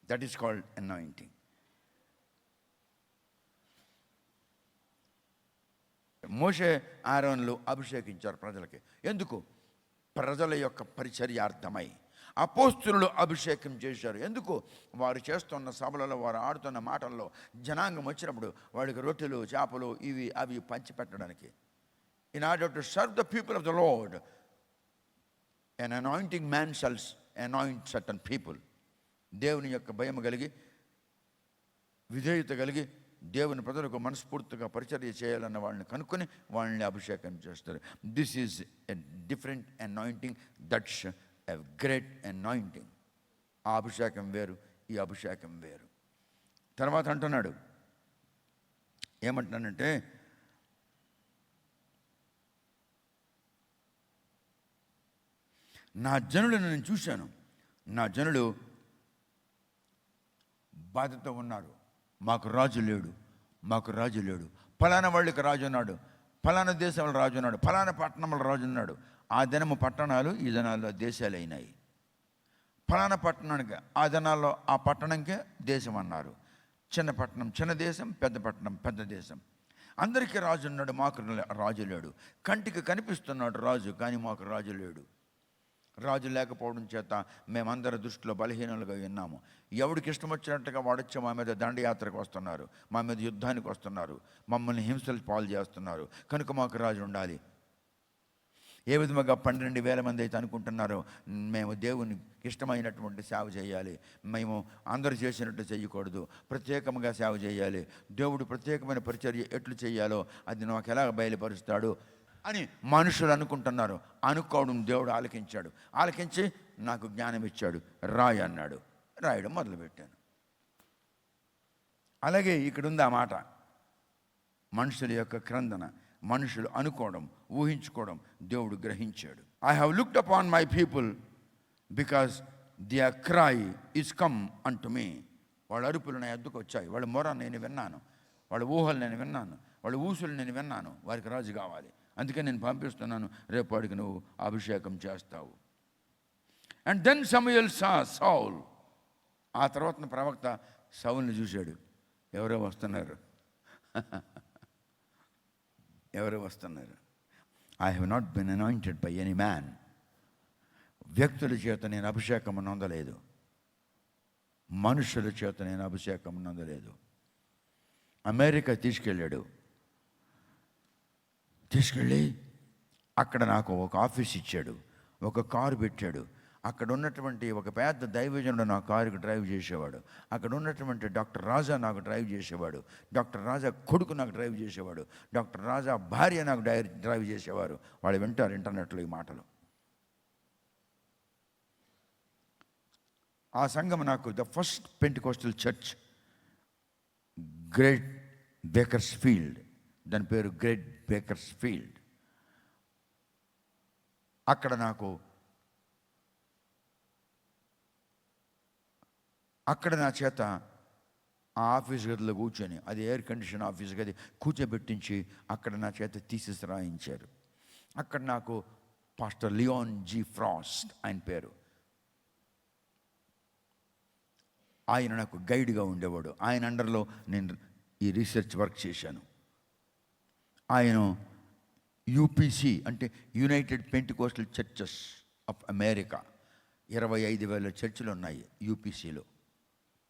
Speaker 1: That is called anointing. మోషే ఆరోనులు అభిషేకించారు ప్రజలకి. ఎందుకు? ప్రజల యొక్క పరిచర్యార్థమై. అపోస్తులు అభిషేకం చేశారు. ఎందుకు? వారు చేస్తున్న సభలలో, వారు ఆడుతున్న మాటల్లో జనాంగం వచ్చినప్పుడు వాడికి రొట్టెలు, చేపలు, ఇవి అవి పంచిపెట్టడానికి. In order to serve the people of the Lord, an anointing man shall anoint certain people. దేవుని యొక్క భయం కలిగి, విధేయత కలిగి, దేవుని ప్రజలకు మనస్ఫూర్తిగా పరిచర్య చేయాలన్న వాళ్ళని కనుక్కొని వాళ్ళని అభిషేకం చేస్తారు. This is a different anointing. That's a great anointing. ఆ అభిషేకం వేరు, ఈ అభిషేకం వేరు. తర్వాత అంటున్నాడు, ఏమంటున్నానంటే, నా జనులను నేను చూశాను. నా జనులు బాధతో ఉన్నారు. మాకు రాజు లేడు, మాకు రాజు లేడు. ఫలానా వాళ్ళకి రాజు ఉన్నాడు, ఫలానా దేశంలో రాజు ఉన్నాడు, ఫలానా పట్టణంలో రాజు ఉన్నాడు. ఆ దినము పట్టణాలు ఈ దినాల్లో దేశాలు అయినాయి. ఫలానా పట్టణానికి ఆ దినాల్లో ఆ పట్టణంకే దేశం అన్నారు. చిన్న పట్టణం చిన్న దేశం, పెద్ద పట్టణం పెద్ద దేశం. అందరికీ రాజు ఉన్నాడు, మాకు రాజు లేడు. కంటికి కనిపిస్తున్నాడు రాజు, కానీ మాకు రాజు లేడు. రాజు లేకపోవడం చేత మేమందరి దృష్టిలో బలహీనులుగా ఉన్నాము. ఎవడికి ఇష్టం వచ్చినట్టుగా వాడొచ్చి మా మీద దండయాత్రకు వస్తున్నారు, మా మీద యుద్ధానికి వస్తున్నారు, మమ్మల్ని హింసలు పాలు చేస్తున్నారు. కనుక మాకు రాజు ఉండాలి. ఏ విధముగా 12,000 మంది అయితే అనుకుంటున్నారో మేము దేవునికి ఇష్టమైనటువంటి సేవ చేయాలి, మేము అందరూ చేసినట్టు చేయకూడదు, ప్రత్యేకంగా సేవ చేయాలి, దేవుడు ప్రత్యేకమైన పరిచర్య ఎట్లు చేయాలో అది నాకు ఎలా బయలుపరుస్తాడు అని మనుషులు అనుకుంటున్నారు. అనుకోవడం దేవుడు ఆలకించాడు. ఆలకించి నాకు జ్ఞానం ఇచ్చాడు, రాయి అన్నాడు. రాయడం మొదలుపెట్టాను. అలాగే ఇక్కడ ఉంది ఆ మాట, మనుషుల యొక్క క్రందన, మనుషులు అనుకోవడం, ఊహించుకోవడం దేవుడు గ్రహించాడు. I have looked upon my people because their cry is come unto me. వాళ్ళ అరుపులు నా ఎద్దుకు వచ్చాయి, వాళ్ళ మొర నేను విన్నాను, వాళ్ళ ఊహలు నేను విన్నాను, వాళ్ళ ఊసులు నేను విన్నాను. వారికి రాజు కావాలి, అందుకే నేను పంపిస్తున్నాను, రేపు వాడికి నువ్వు అభిషేకం చేస్తావు. అండ్ దెన్ సమూయేల్ సా సౌల్. ఆ తర్వాత ప్రవక్త సౌల్ని చూశాడు. ఎవరో వస్తున్నారు, ఎవరో వస్తున్నారు. I have not been anointed by any man. వ్యక్తుల చేత నేను అభిషేకం నొందలేదు, మనుషుల చేత నేను అభిషేకం నొందలేదు. అమెరికా తీసుకెళ్ళి అక్కడ నాకు ఒక ఆఫీస్ ఇచ్చాడు, ఒక కారు పెట్టాడు. అక్కడ ఉన్నటువంటి ఒక పెద్ద దైవజనుడు నా కారుకి డ్రైవ్ చేసేవాడు. అక్కడ ఉన్నటువంటి డాక్టర్ రాజా నాకు డ్రైవ్ చేసేవాడు. డాక్టర్ రాజా కొడుకు నాకు డ్రైవ్ చేసేవాడు. డాక్టర్ రాజా భార్య నాకు డ్రైవ్ చేసేవారు. వాళ్ళు వింటారు ఇంటర్నెట్లో ఈ మాటలు. ఆ సంఘం నాకు the first Pentecostal church, great Bakersfield, దాని పేరు గ్రేట్ బేకర్స్ ఫీల్డ్. అక్కడ నా చేత ఆ ఆఫీస్ గదిలో కూర్చొని, అది ఎయిర్ కండిషన్ ఆఫీస్ గది, కూర్చోబెట్టించి అక్కడ నా చేత థీసిస్ రాయించారు. అక్కడ నాకు పాస్టర్ లియోన్ జీ ఫ్రాస్ట్ ఆయన పేరు, ఆయన నాకు గైడ్గా ఉండేవాడు. ఆయన అండర్లో నేను ఈ రీసెర్చ్ వర్క్ చేశాను. ఆయన యూపీసీ అంటే United Pentecostal Churches of America, 25,000 చర్చిలు ఉన్నాయి యూపీసీలో.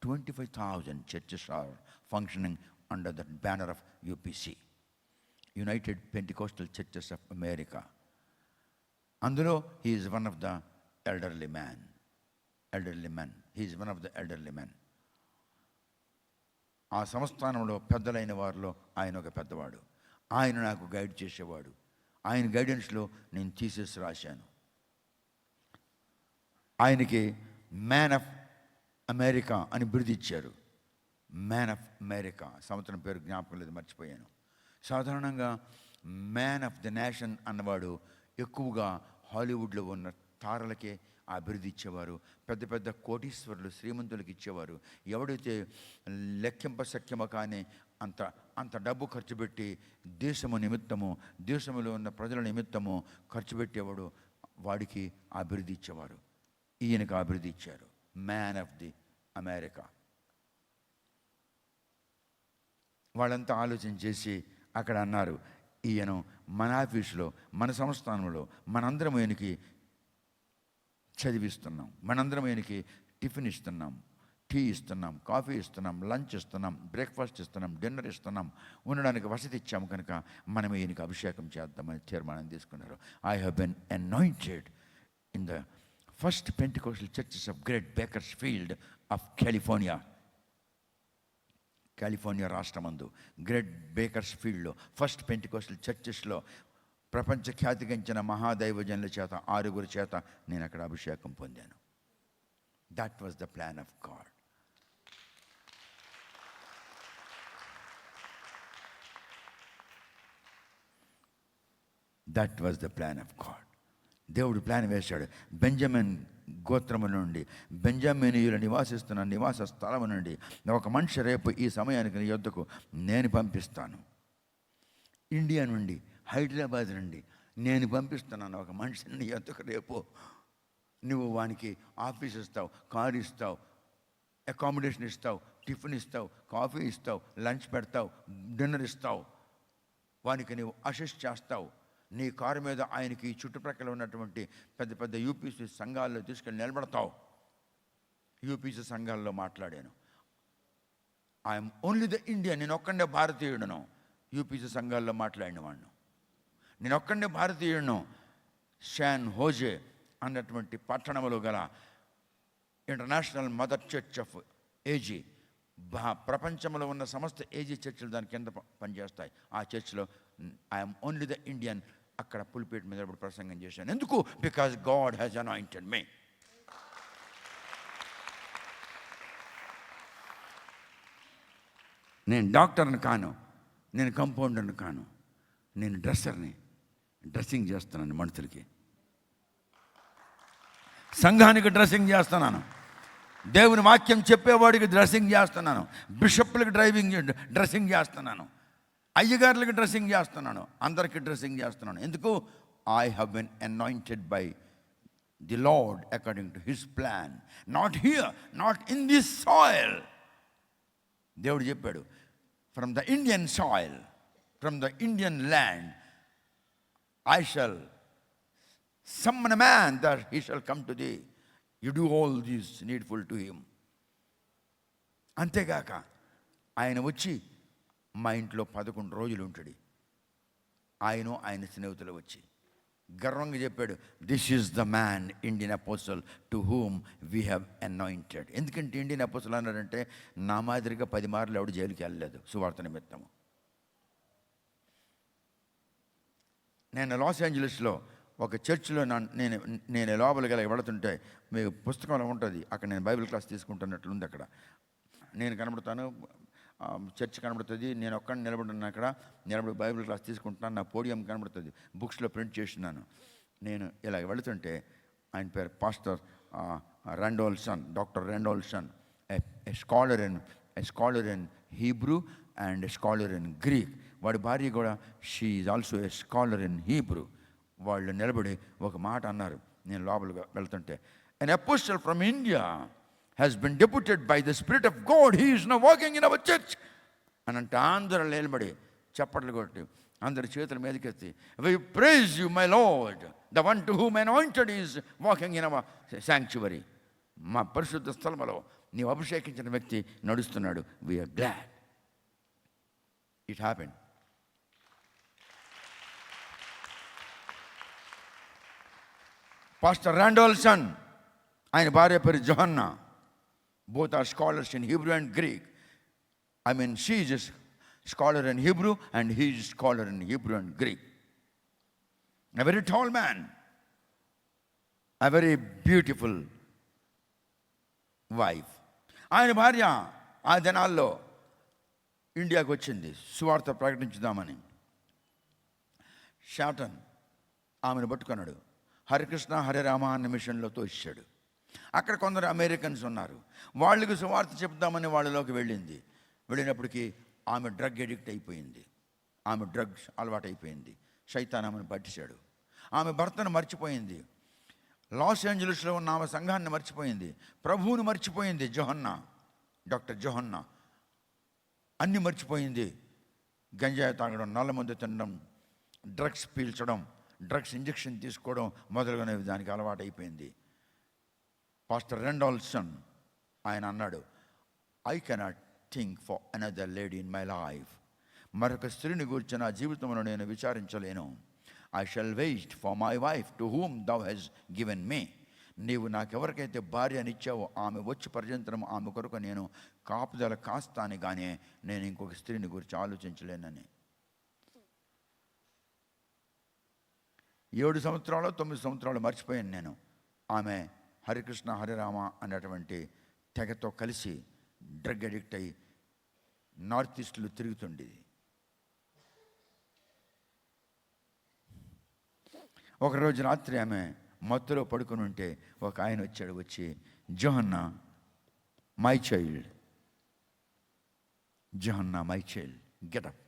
Speaker 1: 25,000 churches are functioning under the banner of UPC. United Pentecostal Churches of America. అందులో he's one of the elderly man. He's one of the elderly man. ఆ సంస్థానంలో పెద్దలైన వారిలో ఆయన ఒక పెద్దవాడు. ఆయన నాకు గైడ్ చేసేవాడు. ఆయన గైడెన్స్లో నేను థీసిస్ రాశాను. ఆయనకి మ్యాన్ ఆఫ్ అమెరికా అని బిరుదిచ్చారు. మ్యాన్ ఆఫ్ అమెరికా, సంవత్సరం పేరు జ్ఞాపకం లేదు, మర్చిపోయాను. సాధారణంగా మ్యాన్ ఆఫ్ ద నేషన్ అన్నవాడు ఎక్కువగా హాలీవుడ్లో ఉన్న తారలకే ఆ బిరుదు ఇచ్చేవారు. పెద్ద పెద్ద కోటీశ్వరులు, శ్రీమంతులకు ఇచ్చేవారు. ఎవడైతే లెక్కింపశక్యమో కానీ అంత డబ్బు ఖర్చు పెట్టి దేశము నిమిత్తము, దేశంలో ఉన్న ప్రజల నిమిత్తము ఖర్చు పెట్టేవాడు, వాడికి ఆ బిరుదు ఇచ్చేవారు. ఈయనకు ఆ బిరుదు ఇచ్చారు, మ్యాన్ ఆఫ్ ది అమెరికా. వాళ్ళంతా ఆలోచన చేసి అక్కడ అన్నారు, ఈయన మన ఆఫీసులో, మన సంస్థానంలో మనందరం ఈయనకి చదివిస్తున్నాం, మనందరం ఈయనకి టిఫిన్ ఇస్తున్నాం, టీ ఇస్తున్నాం, కాఫీ ఇస్తున్నాం, లంచ్ ఇస్తున్నాం, బ్రేక్ఫాస్ట్ ఇస్తున్నాం, డిన్నర్ ఇస్తున్నాం, ఉండడానికి వసతి ఇచ్చాము కనుక మనం ఈయనకి అభిషేకం చేద్దామని తీర్మానం తీసుకున్నారు. I have been anointed in the first Pentecostal Churches of Great Bakersfield of California రాష్ట్రమందు గ్రేట్ బేకర్స్ఫీల్డ్లో ఫస్ట్ పెంటికోస్టల్ చర్చెస్లో ప్రపంచ ఖ్యాతిగంచిన మహాదైవజనుల చేత 6 చేత నేను అక్కడ అభిషేకం పొందాను. That was the plan of God. That was the plan of God. దేవుడు ప్లాన్ వేశాడు. బెంజమిన్ గోత్రము నుండి, బెంజమినీయులు నివాసిస్తున్న నివాస స్థలము నుండి ఒక మనిషి రేపు ఈ సమయానికి నీ యొద్దకు నేను పంపిస్తాను. ఇండియా నుండి, హైదరాబాద్ నుండి నేను పంపిస్తున్నాను ఒక మనిషిని నీ యొద్దకు. రేపు నువ్వు వానికి ఆఫీస్ ఇస్తావు, కారు ఇస్తావు, అకామిడేషన్ ఇస్తావు, టిఫిన్ ఇస్తావు, కాఫీ ఇస్తావు, లంచ్ పెడతావు, డిన్నర్ ఇస్తావు, వానికి నువ్వు అసిస్ట్ చేస్తావు. నీ కారు మీద ఆయనకి చుట్టుప్రక్కల ఉన్నటువంటి పెద్ద పెద్ద యూపీసీ సంఘాల్లో తీసుకెళ్ళి నిలబడతావు. యూపీసీ సంఘాల్లో మాట్లాడాను. ఐఎమ్ ఓన్లీ ద ఇండియన్, నేను ఒక్కడే భారతీయుడును. యూపీసీ సంఘాల్లో మాట్లాడిన వాడిను, నేను ఒక్కడే భారతీయుడును. శాన్ హోజే అన్నటువంటి పట్టణంలో గల international mother church of AG, ప్రపంచంలో ఉన్న సమస్త ఏజీ చర్చిలు దాని కింద పనిచేస్తాయి. ఆ చర్చ్లో ఐఎమ్ ఓన్లీ ద ఇండియన్. అక్కడ పుల్పేట్ మీద ప్రసంగం చేశాను. ఎందుకు? బికాజ్ గాడ్ హ్యాస్ అనాయింటెడ్ మీ. నేను డాక్టర్ని కాను, నేను కంపౌండర్ని కాను, నేను డ్రెస్సర్ని. డ్రెస్సింగ్ చేస్తున్నాను మనుషులకి, సంఘానికి డ్రెస్సింగ్ చేస్తున్నాను, దేవుని వాక్యం చెప్పేవాడికి డ్రెస్సింగ్ చేస్తున్నాను, బిషప్లకు డ్రెస్సింగ్ చేస్తున్నాను, అయ్యగారులకు డ్రెస్సింగ్ చేస్తున్నాను, అందరికీ డ్రెస్సింగ్ చేస్తున్నాను. ఎందుకు? I have been anointed by the lord according to his plan. Not here, not in this soil. దేవుడు చెప్పాడు, from the Indian soil, from the Indian land I shall summon a man that he shall come to thee. You do all this needful to him. అంతేగాక ఆయన వచ్చి మా ఇంట్లో 11 రోజులు ఉంటాడు. ఆయన స్నేహితులు వచ్చి గర్వంగా చెప్పాడు, this is the man, Indian apostle to whom we have anointed. ఎందుకంటే ఇండియన్ అపోస్టల్ అన్నాడంటే నా మాదిరిగా 10 మార్లు ఎవడు జైలుకి వెళ్ళలేదు సువార్త నిమిత్తము. నేను లాస్ ఏంజలస్లో ఒక చర్చిలో నేను లోపలికి వెళుతుంటే మీకు పుస్తకంలో ఉంటుంది, అక్కడ నేను బైబిల్ క్లాస్ తీసుకుంటున్నట్లుంది. అక్కడ నేను కనబడతాను, చర్చ్ కనబడుతుంది, నేను ఒక్కడిని నిలబడున్నాను. అక్కడ నిలబడి బైబిల్ క్లాస్ తీసుకుంటున్నాను. నా పోడియం కనబడుతుంది, బుక్స్లో ప్రింట్ చేసినాను. నేను ఇలా వెళుతుంటే ఆయన పేరు pastor Randolson, doctor Randolson, a scholar in Hebrew and a scholar in Greek. వాడి భార్య కూడా she is also a scholar in Hebrew. వాళ్ళు నిలబడి ఒక మాట అన్నారు నేను లోపలికి వెళ్తుంటే, an apostle from India has been deputed by the Spirit of God. He is now working in our church. అని అంటే అందరూ నిలబడి చప్పట్లు కొట్టి అందరి చేతుల మీదకెత్తి, we praise you my Lord, the one to whom anointed is walking in our sanctuary. మా పరిశుద్ధ స్థలములో నీవు అభిషేకించిన వ్యక్తి నడుస్తున్నాడు. we are glad it happened. Pastor Randolson, ఆయన భార్య పేరు Johanna. Both are scholars in Hebrew and Greek. I mean, she is a scholar in Hebrew and he is a scholar in Hebrew and Greek. A very tall man, a very beautiful wife. ఆయన భార్య ఆ దినాల్లో ఇండియాకు వచ్చింది సువార్త ప్రకటించుదామని. షాటన్ ఆమెను పట్టుకున్నాడు. హరికృష్ణ హరిరామ అన్న మిషన్లో తోసాడు. అక్కడ కొందరు అమెరికన్స్ ఉన్నారు. వాళ్ళకి సువార్త చెప్దామని వాళ్ళలోకి వెళ్ళినప్పటికీ ఆమె డ్రగ్ ఎడిక్ట్ అయిపోయింది. ఆమె డ్రగ్స్ అలవాటు అయిపోయింది. శైతాన్ ఆమెను పట్టించాడు. ఆమె భర్తను మర్చిపోయింది. లాస్ ఏంజలస్లో ఉన్న ఆమె సంఘాన్ని మర్చిపోయింది. ప్రభువుని మర్చిపోయింది. డాక్టర్ జోహన్నా అన్నీ మర్చిపోయింది. గంజాయి తాగడం, నల్లమందు తినడం, డ్రగ్స్ పీల్చడం, డ్రగ్స్ ఇంజెక్షన్ తీసుకోవడం మొదలుగునేవి దానికి అలవాటు అయిపోయింది. పాస్టర్ రాండోల్సన్ ఆయన అన్నాడు, I cannot think for another lady in my life. మరొక స్త్రీని గురించి నా జీవితంలో నేను విచారించలేను. I shall wait for my wife to whom thou hast given me. నీవు నాకెవరికైతే భార్య అనిచ్చావో ఆమె వచ్చి పర్యంతరం ఆమె కొరకు నేను కాపుదల కాస్తాను, కానీ నేను ఇంకొక స్త్రీని గురించి ఆలోచించలేనని. 7 సంవత్సరాలు 9 సంవత్సరాలు మర్చిపోయాను నేను. ఆమె హరికృష్ణ హరిరామ అనేటువంటి తెగతో కలిసి డ్రగ్ అడిక్ట్ అయ్యి నార్త్ ఈస్ట్లో తిరుగుతుండేది. ఒకరోజు రాత్రి ఆమె మత్తులో పడుకుని ఉంటే ఒక ఆయన వచ్చి, Johanna my child, Johanna my child, get up.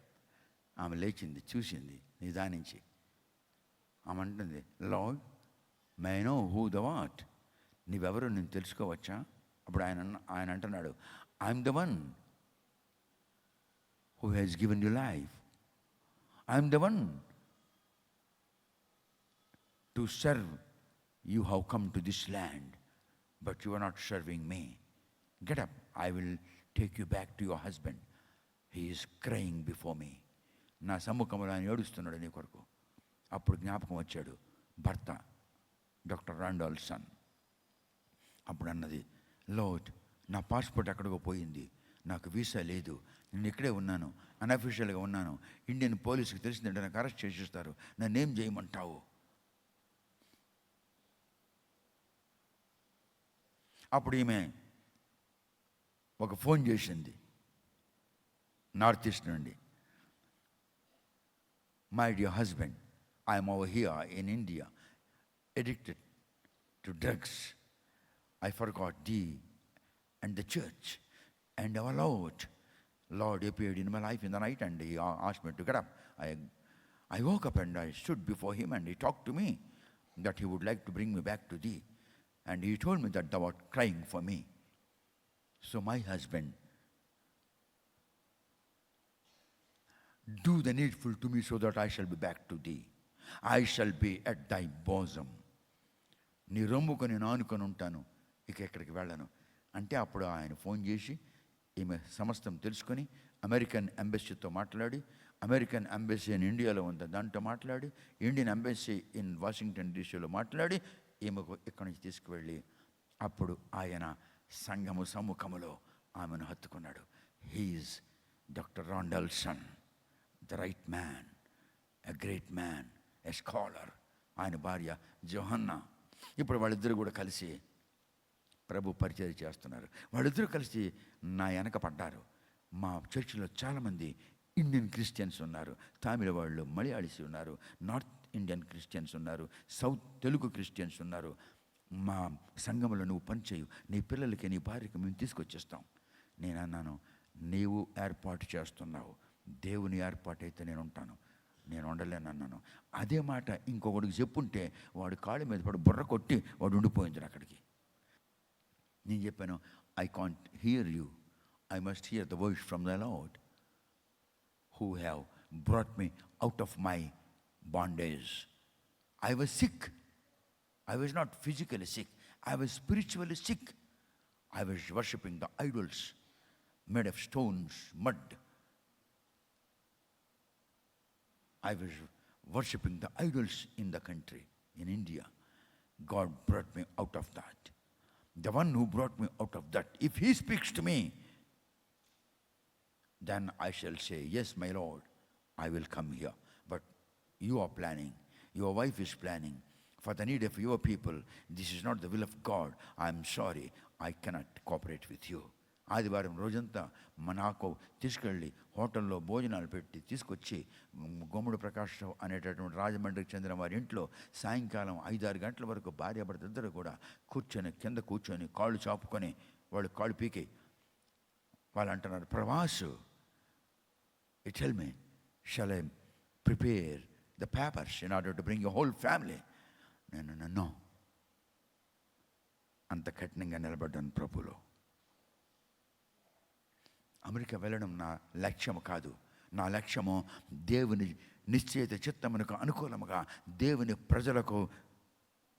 Speaker 1: ఆమె లేచింది, చూసింది, నిదానించి ఆమె అంటుంది, Lord may know who the what. నీవెవరో నేను తెలుసుకోవచ్చా? అప్పుడు ఆయన అంటున్నాడు, I'm the one who has given you life. I'm the one to serve. You have come to this land, but you are not serving me. Get up. I will take you back to your husband. He is crying before me. నా సమ్ముఖంలో ఆయన ఏడుస్తున్నాడు నీ కొరకు. అప్పుడు జ్ఞాపకం వచ్చాడు భర్త డాక్టర్ రాండోల్సన్. అప్పుడు అన్నది, లార్డ్ నా పాస్పోర్ట్ ఎక్కడికో పోయింది, నాకు వీసా లేదు, నేను ఇక్కడే ఉన్నాను, అన్అఫీషియల్గా ఉన్నాను. ఇండియన్ పోలీసుకి తెలిసిందంటే నాకు అరెస్ట్ చేసేస్తారు, నన్ను ఏం చేయమంటావు? అప్పుడు ఈమె ఒక ఫోన్ చేసింది నార్త్ ఈస్ట్ నుండి. My dear husband, I'm over here in India addicted to drugs. I forgot thee and the church and our Lord appeared in my life in the night and he asked me to get up. I woke up and I stood before him and he talked to me that he would like to bring me back to thee. And he told me that thou art crying for me. So my husband, do the needful to me so that I shall be back to thee. I shall be at thy bosom. నీ రొమ్ముకు నేను ఆనుకొని ఉంటాను, ఇక ఎక్కడికి వెళ్ళను అంటే. అప్పుడు ఆయన ఫోన్ చేసి ఈమె సమస్తం తెలుసుకొని అమెరికన్ ఎంబసీతో మాట్లాడి, అమెరికన్ ఎంబసీ ఇన్ ఇండియాలో ఉంది దాంతో మాట్లాడి, ఇండియన్ ఎంబసీ ఇన్ వాషింగ్టన్ డీసీలో మాట్లాడి ఈమెకు ఇక్కడి నుంచి తీసుకువెళ్ళి అప్పుడు ఆయన సంఘము సమ్ముఖములో ఆమెను హత్తుకున్నాడు. He's doctor Randolson, the right man, a great man, a scholar. ఆయన భార్య జోహన్నా. ఇప్పుడు వాళ్ళిద్దరూ కూడా కలిసి ప్రభు పరిచయం చేస్తున్నారు. వాళ్ళిద్దరూ కలిసి నా వెనక పడ్డారు. మా చర్చిలో చాలామంది ఇండియన్ క్రిస్టియన్స్ ఉన్నారు, తమిళ వాళ్ళు, మలయాళీస్ ఉన్నారు, నార్త్ ఇండియన్ క్రిస్టియన్స్ ఉన్నారు, సౌత్ తెలుగు క్రిస్టియన్స్ ఉన్నారు. మా సంఘంలో నువ్వు పనిచేయు, నీ పిల్లలకి నీ భార్యకి మేము తీసుకొచ్చేస్తాం. నేను అన్నాను, నీవు ఏర్పాటు చేస్తున్నావు, దేవుని ఏర్పాటు అయితే నేను ఉంటాను, నేను ఉండలేను అన్నాను. అదే మాట ఇంకొకటికి చెప్పుంటే వాడు కాళ్ళ మీద పడి బుర్ర కొట్టి వాడు ఉండిపోయింది అక్కడికి. నేను చెప్పాను, I can't hear you, I must here the voice from the lord who have brought me out of my bondage. I was sick. I was not physically sick. I was spiritually sick. I was worshipping the idols made of stones, mud. I was worshipping the idols in the country, in India. God brought me out of that. The one who brought me out of that, if he speaks to me, then I shall say, yes, my Lord, I will come here. But you are planning, your wife is planning for the need of your people. This is not the will of God. I am sorry, I cannot cooperate with you. ఆదివారం రోజంతా నాకు తీసుకెళ్ళి హోటల్లో భోజనాలు పెట్టి తీసుకొచ్చి గోముడు ప్రకాష్ అనేటటువంటి రాజమండ్రికి చెందిన వారి ఇంట్లో సాయంకాలం 5-6 గంటల వరకు భార్యాభర్త ఇద్దరు కూడా కింద కూర్చొని కాళ్ళు చాపుకొని వాళ్ళు కాళ్ళు పీకి వాళ్ళు అంటున్నారు, Prabhas, you tell me, shall I prepare the papers in order to bring your whole family? No. అంత కఠినంగా నిలబడ్డాను ప్రభులో. అమెరికా వెళ్ళడం నా లక్ష్యం కాదు. నా లక్ష్యము దేవుని నిశ్చయిత చిత్తమునకు అనుకూలముగా దేవుని ప్రజలకు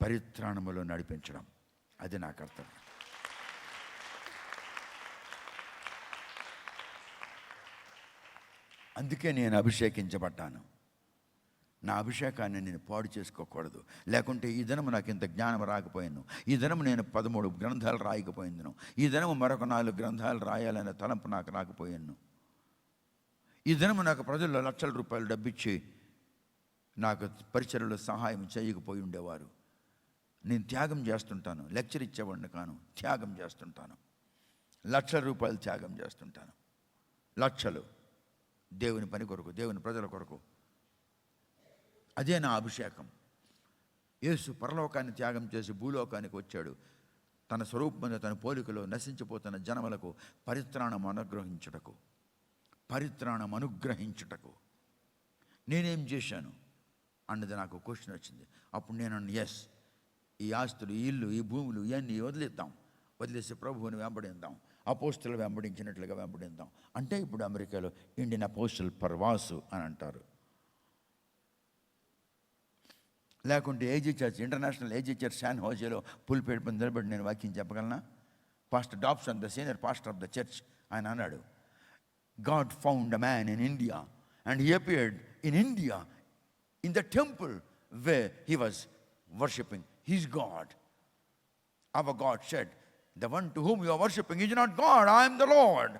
Speaker 1: పరిత్రాణములో నడిపించడం. అది నా కర్తవ్యం. అందుకే నేను అభిషేకించబడ్డాను. నా అభిషేకాన్ని నేను పాడు చేసుకోకూడదు. లేకుంటే ఈ దినము నాకు ఇంత జ్ఞానం రాకపోయాను, ఈ దినము నేను 13 గ్రంథాలు రాయకపోయిందును, ఈ దినము మరొక 4 గ్రంథాలు రాయాలనే తలంపు నాకు రాకపోయాను, ఈ దినము నాకు ప్రజల్లో లక్షల రూపాయలు డబ్బిచ్చి నాకు పరిచర్యలో సహాయం చేయకపోయి ఉండేవారు. నేను త్యాగం చేస్తుంటాను. లెక్చర్ ఇచ్చేవాడిని కాను, త్యాగం చేస్తుంటాను. లక్షల రూపాయలు త్యాగం చేస్తుంటాను. లక్షలు దేవుని పని కొరకు, దేవుని ప్రజల కొరకు. అదే నా అభిషేకం. యేసు పరలోకాన్ని త్యాగం చేసి భూలోకానికి వచ్చాడు. తన స్వరూపమైన తన పోలికలో నశించిపోతున్న జనములకు పరిత్రాణం అనుగ్రహించుటకు నేనేం చేశాను అన్నది నాకు క్వశ్చన్ వచ్చింది. అప్పుడు నేను ఎస్, ఈ ఆస్తులు, ఈ ఇల్లు, ఈ భూములు ఇవన్నీ వదిలేసి ప్రభువుని వెంబడిద్దాం, అపోస్తులు వెంబడించినట్లుగా వెంబడిద్దాం అంటే ఇప్పుడు అమెరికాలో ఇండియన్ అపోస్టల్ పర్వాసు అని అంటారు. లేకుంటే AG church, international AG church San హోజేలో పుల్పేట్ పని నిలబడి నేను వాక్యం చెప్పగలనా? Pastor Dobson, the senior pastor of the church, ఆయన అన్నాడు, God found a man in India and he appeared in India in the temple where he was worshipping his God. Our God said, the one to whom you are worshipping is not God, I am the Lord.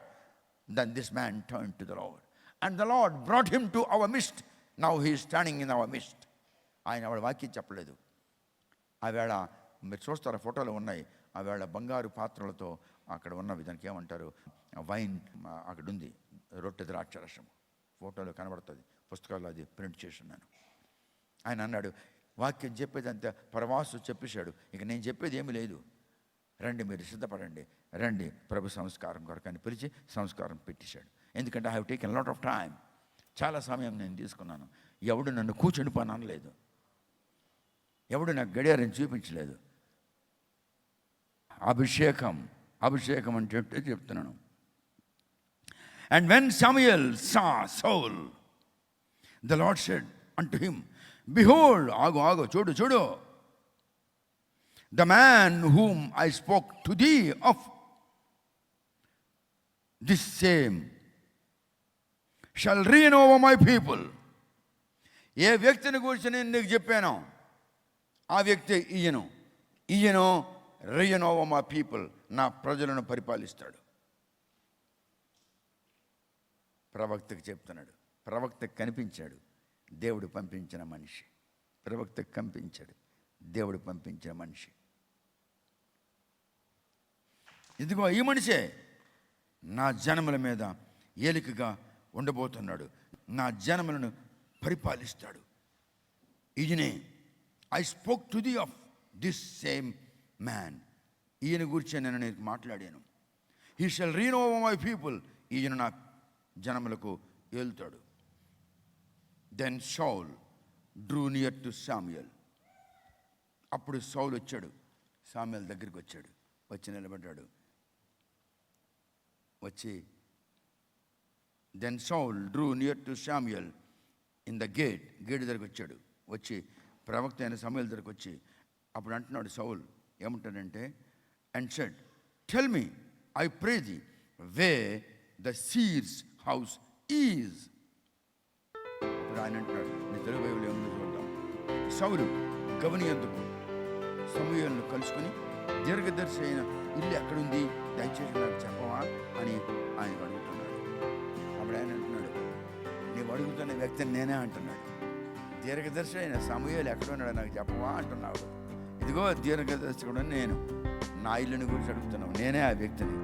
Speaker 1: Then this man turned to the Lord and the Lord brought him to our midst. Now he is standing in our midst. ఆయన ఆవిడ వాక్యం చెప్పలేదు. ఆవేళ మీరు చూస్తారా, ఫోటోలు ఉన్నాయి. ఆవేళ బంగారు పాత్రలతో అక్కడ ఉన్నవి, దానికి ఏమంటారు, వైన్ అక్కడ ఉంది, రొట్టె ద్రాక్షరసం, ఫోటోలో కనబడుతుంది, పుస్తకాల్లో అది ప్రింట్ చేసి ఉన్నాను. ఆయన అన్నాడు, వాక్యం చెప్పేది అంతే, పరవాసు చెప్పేశాడు, ఇక నేను చెప్పేది ఏమీ లేదు, రండి మీరు సిద్ధపడండి, రండి ప్రభు సంస్కారం కొరకు అని పిలిచి సంస్కారం పెట్టేశాడు. ఎందుకంటే I have taken lot of time, చాలా సమయం నేను తీసుకున్నాను. ఎవడు నన్ను కూర్చొని పని అనలేదు, ఎవడు నాకు గడియారం చూపించలేదు. అభిషేకం అని చెప్తున్నాను. And when Samuel saw Saul, the Lord said unto him, behold, ఆగు చూడు, the man whom I spoke to thee of, this same shall reign over my people. ఏ వ్యక్తిని గురించి నేను నీకు చెప్పానో ఆ వ్యక్తి ఈయన reign over my people, నా ప్రజలను పరిపాలిస్తాడు. ప్రవక్తకు చెప్తున్నాడు. ప్రవక్తకు కనిపించాడు, దేవుడు పంపించిన మనిషి. ప్రవక్తకు కనిపించాడు, దేవుడు పంపించిన మనిషి. ఇదిగో ఈ మనిషే నా జనముల మీద ఏలికగా ఉండబోతున్నాడు, నా జనములను పరిపాలిస్తాడు. ఈయనే I spoke to the of this same man. ఈయన గురించి నేను నీకు మాట్లాడాను. He shall reign over my people, ఈయన నా జనములకు ఏలుతాడు. Then Saul drew near to Samuel. అప్పుడు సౌల్ వచ్చాడు, సామ్యుయల్ దగ్గరికి వచ్చి నిలబడ్డాడు. Then Saul drew near to Samuel in the gate దగ్గరికి వచ్చి ప్రవక్త అయిన సమూయేలు దగ్గరికి వచ్చి అప్పుడు అంటున్నాడు సౌల్, ఏమంటాడంటే, and said, tell me I pray thee where the seer's house is. ఇప్పుడు ఆయన అంటున్నాడు, నీ తెలుగు బైబిల్ ఏముందో చూద్దాం. సౌలు గమనియందుకు సమూయేలును కలుసుకొని దీర్ఘదర్శి అయిన ఇల్లు ఎక్కడుంది, దయచేసి నాకు చెప్పవా అని ఆయన అడుగుతున్నాడు. అప్పుడు ఆయన అంటున్నాడు, నీవు అడుగుతున్న వ్యక్తిని నేనే అంటున్నాడు. దీర్ఘదర్శి అయిన సమూయేలు ఎక్కడున్నాడో నాకు చెప్పవా అంటున్నాడు. ఇదిగో దీర్ఘదర్శి కూడా నేను, నా ఇల్లుని గురించి అడుగుతున్నావు, నేనే ఆ వ్యక్తిని.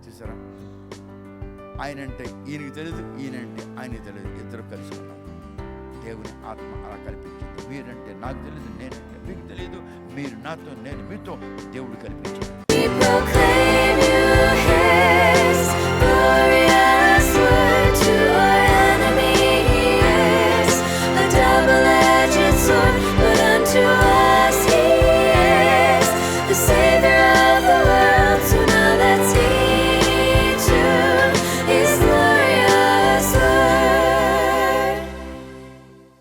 Speaker 1: చూసారా, ఆయనంటే ఈయనకి తెలియదు, ఈయనంటే ఆయనకి తెలియదు, ఇద్దరు కలిసి ఉన్నాం. దేవుని ఆత్మ అలా కల్పించింది. మీరంటే నాకు తెలియదు, నేనంటే మీకు తెలియదు, మీరు నాతో, నేను మీతో, దేవుడు కల్పించాడు.